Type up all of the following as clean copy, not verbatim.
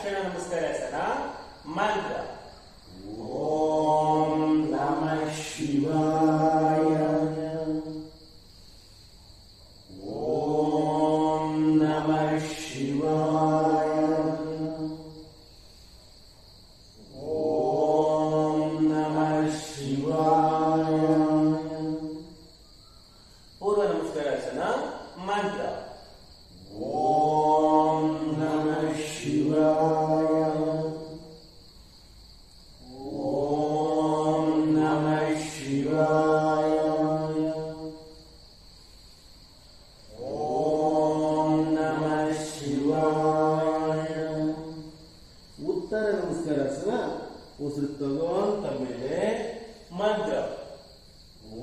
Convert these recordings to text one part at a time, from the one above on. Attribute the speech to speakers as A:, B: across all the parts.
A: ದಕ್ಷಿಣ ನಮಸ್ಕಾರಾಸನ ಮಂತ್ರ. ಓಂ ನಮಃ ಶಿವಾಯ. ಓಂ ನಮಃ ಶಿವಾಯ. ಓಂ ನಮಃ ಶಿವಾಯ. ಪೂರ್ವ ನಮಸ್ಕಾರಾಸನ ಮಂತ್ರ. ಓಂ ನಮಃ ಶಿವಾಯ. ಓಂ ನಮಃ ಶಿವಾಯ. ಓಂ ನಮಃ ಶಿವಾಯ. ಉತ್ತರ ನಮಸ್ಕಾರಾಸನ ಉಸಿರು ತಗೊಂತ ಮೇಲೆ ಮಂತ್ರ.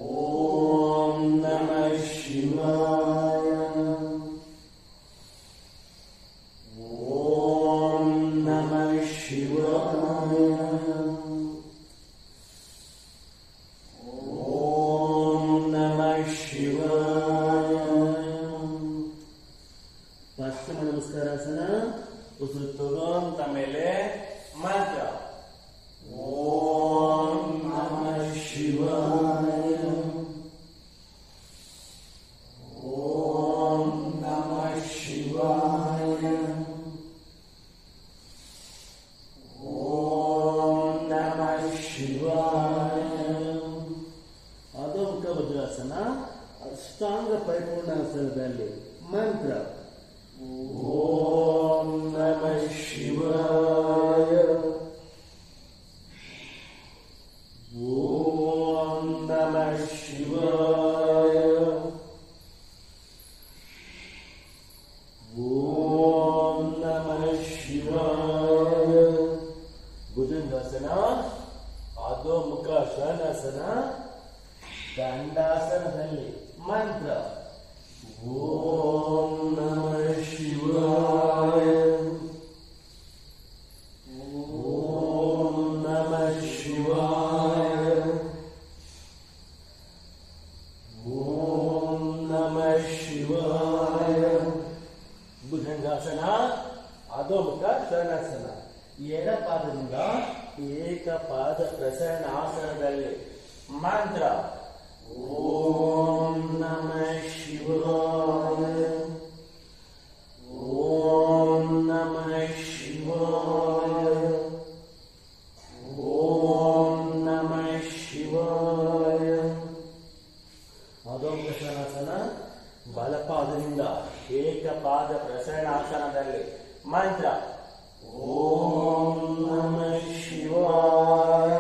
A: ಓಂ ನಮಃ ಶಿವಾಯ. ಓಂ ನಮಃ ಶಿವಾಯ. ಓಂ ನಮಃ ಶಿವಾಯ. ಪಶ್ಚಿಮ ನಮಸ್ಕಾರಾಸನ ಉಸಿರು ತಗೊಂತ ಮೇಲೆ ಮಂತ್ರ. ಓಂ ನಮಃ ಶಿವಾಯ. ಓಂ ನಮಃ ಶಿವಾಯ. ಓಂ ನಮಃ ಶಿವಾಯ. ಅಧೋಮುಖ ವಜ್ರಾಸನ ಅಷ್ಟಾಂಗ ಪರಿಪೂರ್ಣಾಸನದಲ್ಲಿ ಮಂತ್ರ. ಓಂ ನಮಃ ಶಿವಾಯ. ಓಂ ನಮಃ ಶಿವಾಯ. ಓಂ ನಮಃ ಶಿವಾಯ. ಭುಜಂಗಾಸನ ಅಧೋಮುಖ ಶಯನಾಸನ ದಂಡಾಸನದಲ್ಲಿ ಮಂತ್ರ. ಓಂ ನಮಃ ಶಿವಾಯ. ಓಂ ನಮಃ ಶಿವಾಯ. ಓಂ ನಮಃ ಶಿವಾಯ. ಭುಜಂಗಾಸನ ಅಧೋಮುಖ ಶಯನಾಸನ ಎಡಪಾದದಿಂದ ಏಕಪಾದ ಪ್ರಸರಣಾಸನದಲ್ಲಿ ಮಂತ್ರ. ಓಂ ನಮಃ ಶಿವಾಯ. ಓಂ ನಮಃ ಶಿವಾಯ. ಓಂ ನಮಃ ಶಿವಾಯ. ಅಧೋಮುಖ ಶಯನಾಸನ ಬಲಪಾದದಿಂದ ಏಕಪಾದ ಪ್ರಸರಣಾಸನದಲ್ಲಿ ಮಂತ್ರ. ಓಂ ನಮಃ ಶಿವಾಯ.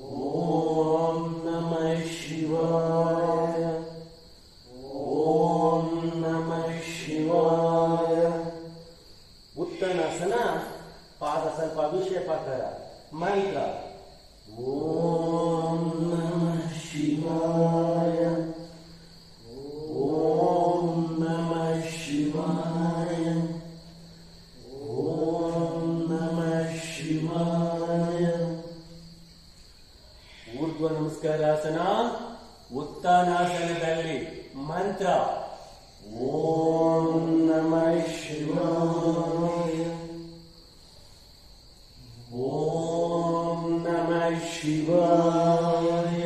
A: ಓಂ ನಮಃ ಶಿವಾಯ. ಓಂ ನಮಃ ಶಿವಾಯ. ಉತ್ತನಾಸನ ಪಾದ ಸ್ವಲ್ಪ ಅಭಿಷೇಪಾಕಾರ ಮಂತ್ರ. ಓಂ ನಮಃ ಶಿವಾಯ. ಓಂ ನಮಃ ಶಿವಾಯ. ಓಂ ನಮಃ ಶಿವಾಯ. ಊರ್ಧ್ವ ನಮಸ್ಕಾರಾಸನ ಉತ್ತಾನಾಸನದಲ್ಲಿ ಮಂತ್ರ. ಓಂ ನಮಃ ಶಿವಾಯ. ಓಂ ನಮಃ ಶಿವಾಯ.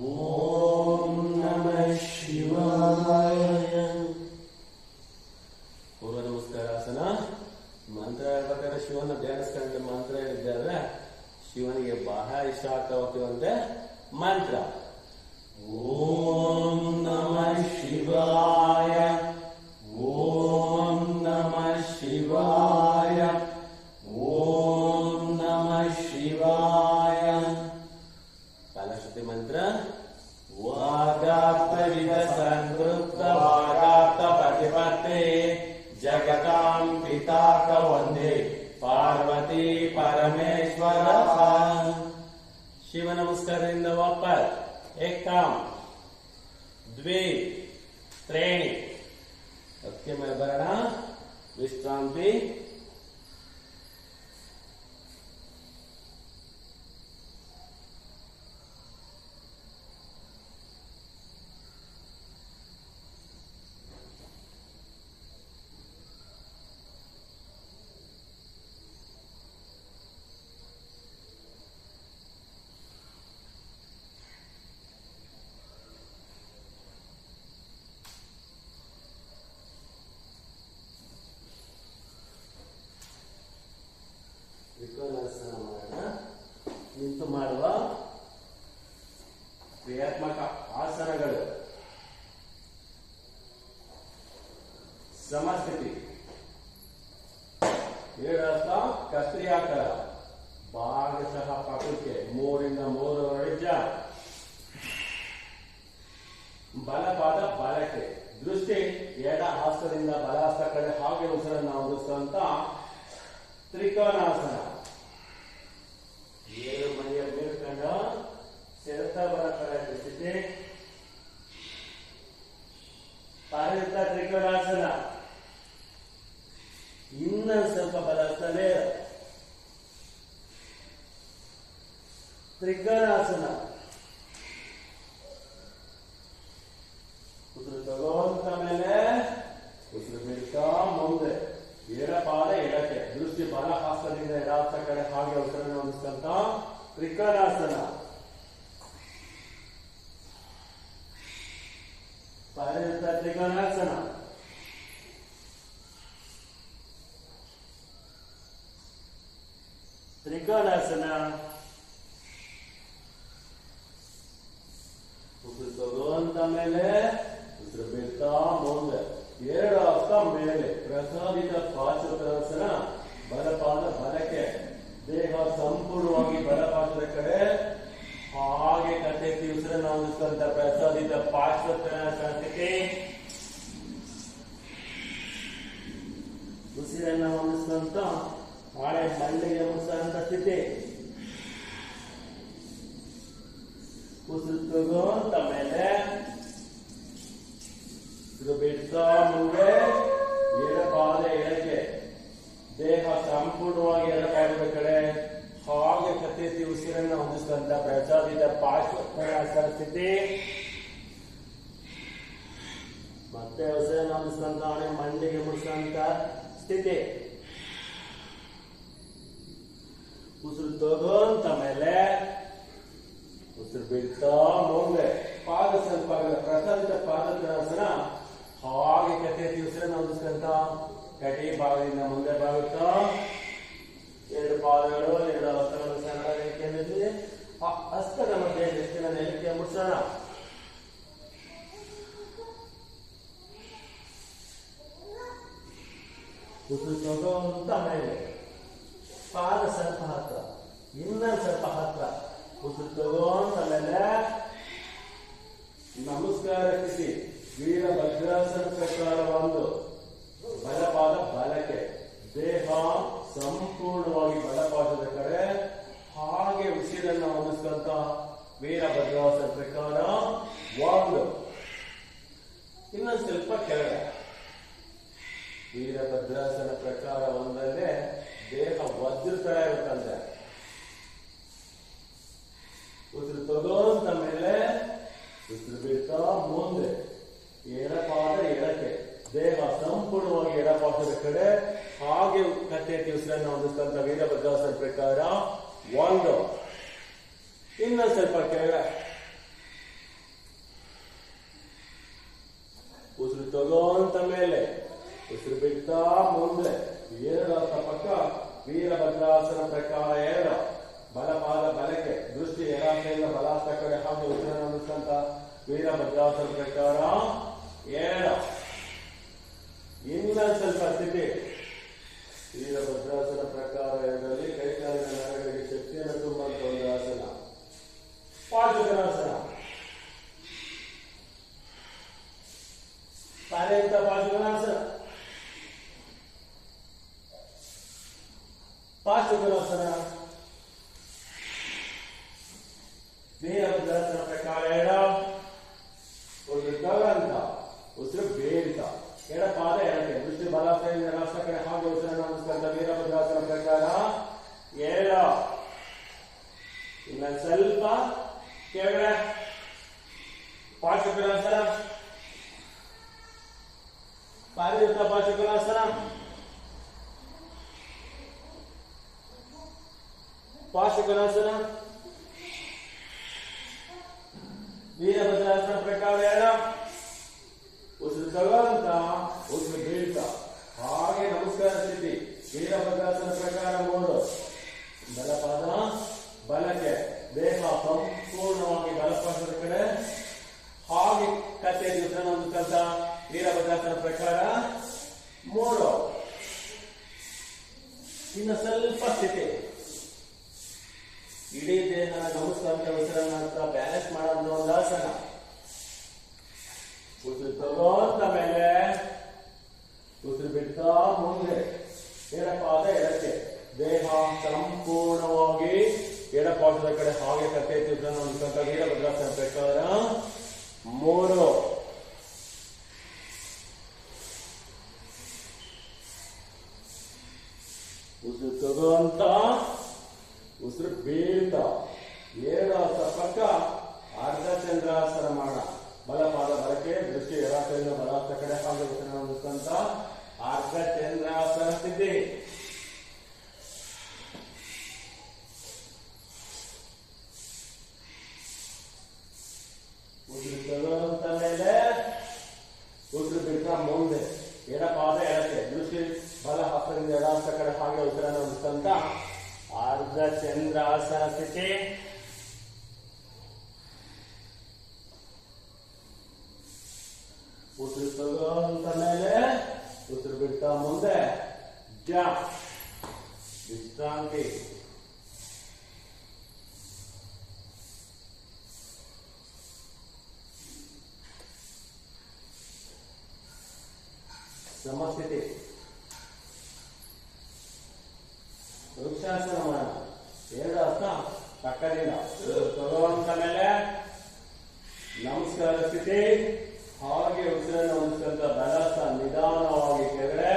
A: ಓಂ ನಮಃ ಶಿವಾಯ. ಪೂರ್ವ ನಮಸ್ಕಾರಾಸನ ಮಂತ್ರ ಹೇಳ್ಬೇಕಾದ್ರೆ ಶಿವನ ಧ್ಯಾನಿಸ್ಕೊಂಡು ಮಂತ್ರ ಹೇಳಿದ್ದಾರೆ. ಶಿವನಿಗೆ ಬಹಳ ಇಷ್ಟ ಆಗ್ತಾ ಹೋಗ್ತೀವಂತೆ ಮಂತ್ರ. ಓಂ ನಮಃ ಶಿವಾಯ. ಓಂ ನಮಃ ಶಿವಾಯ. ಓಂ ನಮಃ ಶಿವಾಯ. ಕಾಲಶ್ರುತಿ ಮಂತ್ರ. ವಾಗಾಪ್ತವಿದ ಸಂತೃಪ್ತ ವಾಗಾಪ್ತ ಪ್ರತಿಪತ್ತೆ ಜಗತಾಂ ಪಿತಾಕ ವಂದೇ ಪಾರ್ವತಿ ಪರಮೇಶ್ವರ. ಶಿವ ನಮಸ್ಕಾರದಿಂದ ವಾಪಸ್ ಏಕಾಂ ದ್ವೇ ತ್ರೇಣಿ ಅದಕ್ಕೆ ಮೇಲೆ ಬರೋಣ. ವಿಶ್ರಾಂತಿ. ಸಮಸ್ಥಿತಿ. ಏಳರ್ಥ ಕತ್ರಿ ಆಕಾರ, ಭಾಗಶಃ ಪಕ್ಕಕ್ಕೆ 3 ರಿಂದ 3 ಜಾಂಪ್. ಬಲಪಾದ ಬಲಕ್ಕೆ, ದೃಷ್ಟಿ ಎಡ ಹಸ್ತದಿಂದ ಬಲ ಹಸ್ತ ಕಡೆ ಹಾಗೆ ಉಸಿರನ್ನು ಹೊಂದಿಸುವಂತ ತ್ರಿಕೋನಾಸನ. 7 ಮೈಯ ಮೇಲ್ಕಂಡು ಸೆಳೆತ ಬಲ ಕಡೆ ಸ್ಥಿತಿ. ಪಾರಿವೃತ್ತ ತ್ರಿಕೋನಾಸನ. ಇನ್ನ ಸ್ವಲ್ಪ ಬಲಸ್ತದೆ ತ್ರಿಕೋನಾಸನ. ಉಸಿರು ತಗೋಂತ ಮೇಲೆ ಉಸಿರು ಬಿಡ್ತಾ ಮುಂದೆ, ಎಡಪಾದ ಎಡಕ್ಕೆ, ದೃಷ್ಟಿ ಬಲ ಹಸ್ತದಿಂದ ಎಡಹಸ್ತ ಕಡೆ ಹಾಗೆ ಉಸಿರನ್ನು ಹೊಂದಿಸ್ತಂತ ತ್ರಿಕೋನಾಸನ. ಪಾರಿವೃತ್ತ ತ್ರಿಕೋನಾಸನ. ತ್ರಿಕೋನಾಸನ. ಉಸಿರು ತಗೋಂತ ಮೇಲೆ ಉಸಿರು ಬಿಡ್ತಾ ಮುಂದೆ, 2 ಹಸ್ತ ಮೇಲೆ, ಪ್ರಸಾದಿತ ಪಾರ್ಶ್ವತ್ರಾಸನ. ಬಲಪಾದ ಬಲಕ್ಕೆ, ದೇಹ ಸಂಪೂರ್ಣವಾಗಿ ಬಲಪಾದದ ಕಡೆ ಹಾಗೆ ಕತ್ತೆತ್ತಿ ಉಸಿರನ್ನು ಹೊಂದಿಸುವಂತ ಪ್ರಸಾದಿತ ಪಾರ್ಶ್ವತ್ರಾಸನ ಸ್ಥಿತಿ. ಉಸಿರನ್ನು ಹೊಂದಿಸುವಂತ ಹಾಳೆ ಮಂಡಿಗೆ ಮುಗಿಸುವಂತ ಸ್ಥಿತಿ. ಉಸಿರು ತಗೋಂತ ಮೇಲೆ ಉಸಿರು ಬಿಡ್ತಾ ಮುಂದೆ, ಎಡಪಾದ ಎಡಕ್ಕೆ, ದೇಹ ಸಂಪೂರ್ಣವಾಗಿ ಎಡಪಾದದ ಕಡೆ ಹಾಗೆ ಕತ್ತೆತ್ತಿ ಉಸಿರನ್ನು ಹೊಂದಿಸುವಂತ ಪ್ರಸಾದಿತ ಪಾರ್ಶ್ವತ್ರಾಸನ ಸ್ಥಿತಿ. ಮತ್ತೆ ಉಸಿರನ್ನು ಹೊಂದಿಸುವಂತ ಹಾಳೆ ಮಂಡಿಗೆ ಮುಗಿಸುವಂತ ಸ್ಥಿತಿ. ಉಸಿರು ತಗೋಂತ ಮೇಲೆ ಉಸಿರು ಬಿಡ್ತಾ ಮುಂದೆ, ಪಾದ ಸ್ವಲ್ಪ ಪ್ರಸಾದಿತ ಪಾದತ್ರಾಸನ. ಹಾಗೆ ಕತ್ತೆತ್ತಿ ಉಸಿರನ್ನು ಹೊಂದಿಸುವಂತ ಕಟಿ ಭಾಗದಿಂದ ಮುಂದೆ ಬಾಗುತ್ತಾ 2 ಪಾದಗಳು 2 ಹಸ್ತಗಳು ಸರಳ ರೇಖೆಯಲ್ಲಿದೆ. ಆ ಹಸ್ತದ ಮಧ್ಯೆ ನೆಚ್ಚಿನ ನೆಲಕ್ಕೆ ಮುಟ್ಸೋಣ. ಉಸಿರು ತಗೋಂತ ಮೇಲೆ ಪಾದ ಸ್ವಲ್ಪ ಹತ್ರ, ಇನ್ನ ಸ್ವಲ್ಪ ಹತ್ರ. ಉಸಿರು ತಗೋಂತ ಮೇಲೆ ನಮಸ್ಕಾರ ಸ್ಥಿತಿ. ವೀರಭದ್ರಾಸನ ಪ್ರಕಾರ 1. ಬಲಪಾದ ಬಲಕ್ಕೆ, ದೇಹ ಸಂಪೂರ್ಣವಾಗಿ ಬಲಪಾದದ ಕಡೆ ಹಾಗೆ ಉಸಿರನ್ನು ಹೊಂದಿಸುವಂತ ವೀರಭದ್ರಾಸನ ಪ್ರಕಾರ 1. ಇನ್ನೊಂದು ಸ್ವಲ್ಪ ಕೆಳಗೆ. ವೀರಭದ್ರಾಸನ ಪ್ರಕಾರ 1ರಲ್ಲಿ ದೇಹ ವಜ್ರ ತರ ಇರುತ್ತಂತೆ. ಉಸಿರು ತಗೋಂತ ಮೇಲೆ ಉಸಿರು ಬಿಡ್ತಾ ಮುಂದೆ, ಎಡಪಾದ ಎಡಕ್ಕೆ, ದೇಹ ಸಂಪೂರ್ಣವಾಗಿ ಎಡಪಾದದ ಕಡೆ ಹಾಗೆ ಕತ್ತೆತ್ತಿ ಉಸಿರನ್ನು ಹೊಂದಿಸ್ತಂತ ವೀರಭದ್ರಾಸನ ಪ್ರಕಾರ 1. ಇನ್ನೊಂದು ಸ್ವಲ್ಪ ಕೆಳಗೆ. ಉಸಿರು ತಗೋಂತ ಮೇಲೆ ಉಸಿರು ಬಿಡ್ತಾ ಮುಂದೆ, 2 ಹಸ್ತ ಪಕ್ಕ, ವೀರಭದ್ರಾಸನ ಪ್ರಕಾರ 2. ಬಲಪಾದ ಬಲಕ್ಕೆ, ದೃಷ್ಟಿ ಎಡಹಸ್ತದಿಂದ ಬಲಹಸ್ತ ಕಡೆ ಹಾಗೆ ಉಸಿರನ್ನು ಹೊಂದಿಸ್ತಂತ ವೀರಭದ್ರಾಸನ ಪ್ರಕಾರ 2. ಇನ್ನೊಂದು ಸ್ವಲ್ಪ ಸ್ಥಿತಿ. ವೀರಭದ್ರಾಸನ ಪ್ರಕಾರ 2ರಲ್ಲಿ ಕೈಕಾಲಿನ ನರಗಳಿಗೆ ಶಕ್ತಿಯನ್ನು ತುಂಬುವಂತ ಒಂದು ಆಸನ, ಪಾರ್ಶ್ವತ್ರಾಸನ. ಪಾರಿವೃತ್ತ ಪಾರ್ಶ್ವತ್ರಾಸನ. ಪಾರ್ಶ್ವತ್ರಾಸನ. ವೀರಭದ್ರಾಸನ ಪ್ರಕಾರ 2. ಉಸಿರು ತಗೋಂತ, ಉಸಿರು ಬೇಡ್ತಾ, ಎಡಪಾದ ಎಡಕ್ಕೆ, ದೃಷ್ಟಿ ಬಲಹಸ್ತದಿಂದ ಎಡಹಸ್ತ ಕಡೆ ಹಾಗೆ ಉಸಿರನ್ನು ಹೊಂದಿಸುವಂತ ವೀರಭದ್ರಾಸನ ಪ್ರಕಾರ 2. ಇನ್ನ ಸ್ವಲ್ಪ ಕೆಳಗಡೆ. ಪಾರ್ಶ್ವತ್ರಾಸನ. ಪಾರಿವೃತ್ತ ಪಾರ್ಶ್ವತ್ರಾಸನ. ಪಾರ್ಶ್ವತ್ರಾಸನ. ವೀರಭದ್ರಾಸನ ಪ್ರಕಾರ 2. ಉಸಿರು ತಗೋಂತ, ಉಸಿರು ಬೀಳ್ತಾ, ಹಾಗೆ ನಮಸ್ಕಾರ ಸ್ಥಿತಿ. ವೀರಭದ್ರಾಸನ ಪ್ರಕಾರ 3. ಬಲಪಾದ ಬಲಕ್ಕೆ, ದೇಹ ಸಂಪೂರ್ಣವಾಗಿ ಬಲಪಾದದ ಕಡೆ ಹಾಗೆ ಕತ್ತೆತ್ತಿ ಉಸಿರನ್ನು ಹೊಂದಿಸುವಂತ ವೀರಭದ್ರಾಸನ ಪ್ರಕಾರ 3 ಇನ್ನು ಸ್ವಲ್ಪ ಸ್ಥಿತಿ ಇಡೀ ದೇಹ ನಮಸ್ಕಾರ ಉಸಿರನ್ನ ಬ್ಯಾಲೆನ್ಸ್ ಮಾಡೋದು ಒಂದು ಆಸನ ಉಸಿರು ತಗೊಂತ ಮೇಲೆ ಉಸಿರು ಬಿಡ್ತಾ ಮುಂದೆ ಎಡಪಾದ ಎಡಕ್ಕೆ ದೇಹ ಸಂಪೂರ್ಣವಾಗಿ ಎಡಪಾದದ ಕಡೆ ಹಾಗೆ ಕತ್ತೆ ಎತ್ತಿದ್ದಂತ ವೀರಭದ್ರಾಸನ ಪ್ರಕಾರ 3 ಉಸಿರು ತಗೊಂತ ಉಸಿರು ಬೀಳ್ತಾ 2 ಹಸ್ತ ಪಕ್ಕ ಅರ್ಧ ಚಂದ್ರಾಸನ ಮಾಡ ಬಲಪಾದ ಬಲಕ್ಕೆ ದೃಷ್ಟಿ ಎಡಕೈಯಿಂದ ಬಲಹಸ್ತ ಕಡೆ ಹಾಗೆ ಉಸಿರನ್ನ ಹೊಂದಿಸ್ಕೊಂತ ಅರ್ಧ ಚಂದ್ರಾಸನ ಸ್ಥಿತಿ ಉಸಿರು ತಗೊಂತ ಮೇಲೆ ಉಸಿರು ಬಿಡ್ತಾ ಮುಂದೆ ಎಡಪಾದ ಎಡಕ್ಕೆ ದೃಷ್ಟಿ ಬಲ ಹಸ್ತದಿಂದ ಎಡಹಸ್ತ ಕಡೆ ಹಾಗೆ ಉಸಿರನ್ನ ಹೊಂದಿಸ್ಕೊಂತ ಅರ್ಧ ಚಂದ್ರಾಸನ ಸ್ಥಿತಿ ಉಸಿರು ತಗೊಂತ ಮೇಲೆ ಉಸಿರು ಬಿಡ್ತಾ ಮುಂದೆ ವಿಶ್ರಾಂತಿ ಸಮಸ್ಥಿತಿ ವೃಕ್ಷಾಸನ ಮಾಡೋಣ 2 ಹಸ್ತ ಪಕ್ಕದಿಂದ ತಗೊಂತ ಮೇಲೆ ನಮಸ್ಕಾರ ಸ್ಥಿತಿ ಹಾಗೆ ಉಸಿರನ್ನು ಹೊಂದಿಸಿದಂತ ಬಲಸ ನಿಧಾನವಾಗಿ ಕೆಳಗಡೆ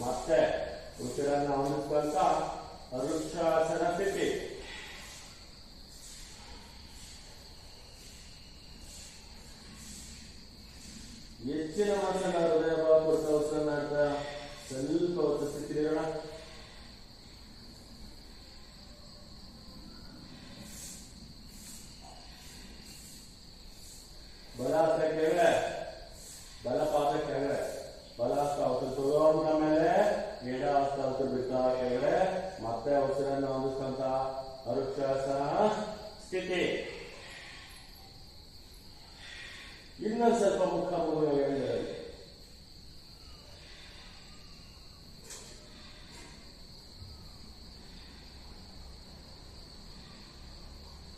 A: ಮತ್ತೆ ಉಸಿರನ್ನು ಹೊಂದಿಸಿದಂತ ವೃಕ್ಷಾಸನ ಸ್ಥಿತಿ ಹೆಚ್ಚಿನ ಮಾತನ್ನ ಹೃದಯ ಭಾಗ ಉಸಿರನ್ನ ಸ್ವಲ್ಪ ಹೊತ್ತು ಸ್ಥಿತಿ ಇರೋಣ ಬಲಹಸ್ತ ಕೆಳಗಡೆ ಬಲಪಾದ ಕೆಳಗಡೆ ಬಲಹಸ್ತ ಉಸಿರು ತಗೊಂಡ ಮೇಲೆ ಎಡಹಸ್ತ ಉಸಿರು ಬಿಡ್ತಾ ಕೆಳಗಡೆ ಮತ್ತೆ ಉಸಿರನ್ನು ಹೊಂದಿಸ್ತಂತ ವೃಕ್ಷಾಸನ ಸ್ಥಿತಿ ಇನ್ನೊಂದು ಸ್ವಲ್ಪ ಮುಖ ಹೇಳಿದರೆ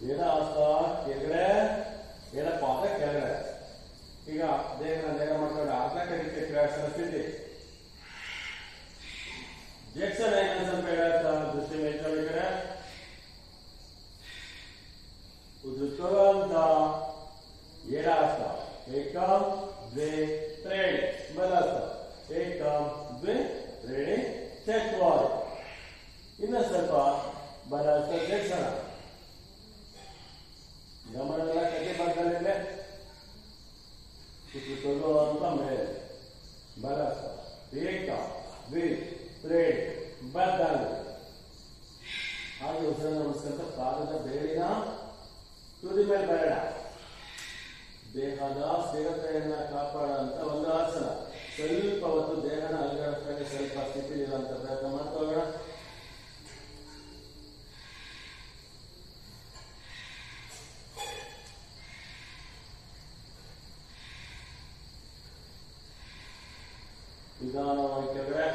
A: ಎಡಹಸ್ತ ಕೆಳಗಡೆ ಎಡಪಾದ ಕೆಳಗಡೆ ಈಗ ದೇಹನ ನೇರ ಮಾಡ್ಕೊಂಡು ಅರ್ಧ ಕಡಿಕೆ ಕ್ರಿಯಾಸನ ಸ್ಥಿತಿ ಜೆಕ್ಸನ್ ಸ್ವಲ್ಪ ದೃಷ್ಟಿ ಮೇಲ್ಕಡೆ ಉಸಿರು ತಗೊಂತ ಎಡಹಸ್ತ ಏಕಂ ದ್ವೇ ತ್ರೀಣಿ ಬಲಹಸ್ತ ಏಕಂ ದ್ವೇ ತ್ರೀಣಿ ಚತ್ವಾರಿ ಇನ್ನು ಸ್ವಲ್ಪ ಬಲಹಸ್ತ ಜೆಕ್ಸನ ಗಮನವೆಲ್ಲ ಕತೆ ಭಾಗದಲ್ಲಿದೆ ಉಸಿರು ತಗೊಳ್ಳುವಂತ ಮೇಲೆ ಬಲಹಸ್ತ ಏಕ ದ್ವೇ ತ್ರೀಣಿ ಬದ್ಧಾಂಗ ಹಾಗೆ ಉಸಿರನ್ನು ಹೊಂದಿಸಿದಂತ ಪಾದದ ಬೇರಿನ ತುದಿ ಮೇಲೆ ಬೇಡ ದೇಹದ ಸ್ಥಿರತೆಯನ್ನ ಕಾಪಾಡುವಂತ ಒಂದು ಆಸನ ಸ್ವಲ್ಪ ಹೊತ್ತು ದೇಹನ ಅಲುಗಾಡಿಸ್ತಾನೆ ಸ್ವಲ್ಪ ಸ್ಥಿತಿ ಇರುವಂತ ಪ್ರಯತ್ನ ಮಾಡ್ತಾ ಹೋಗೋಣ ನಿಧಾನವಾಗಿ ಕೆಳಗಡೆ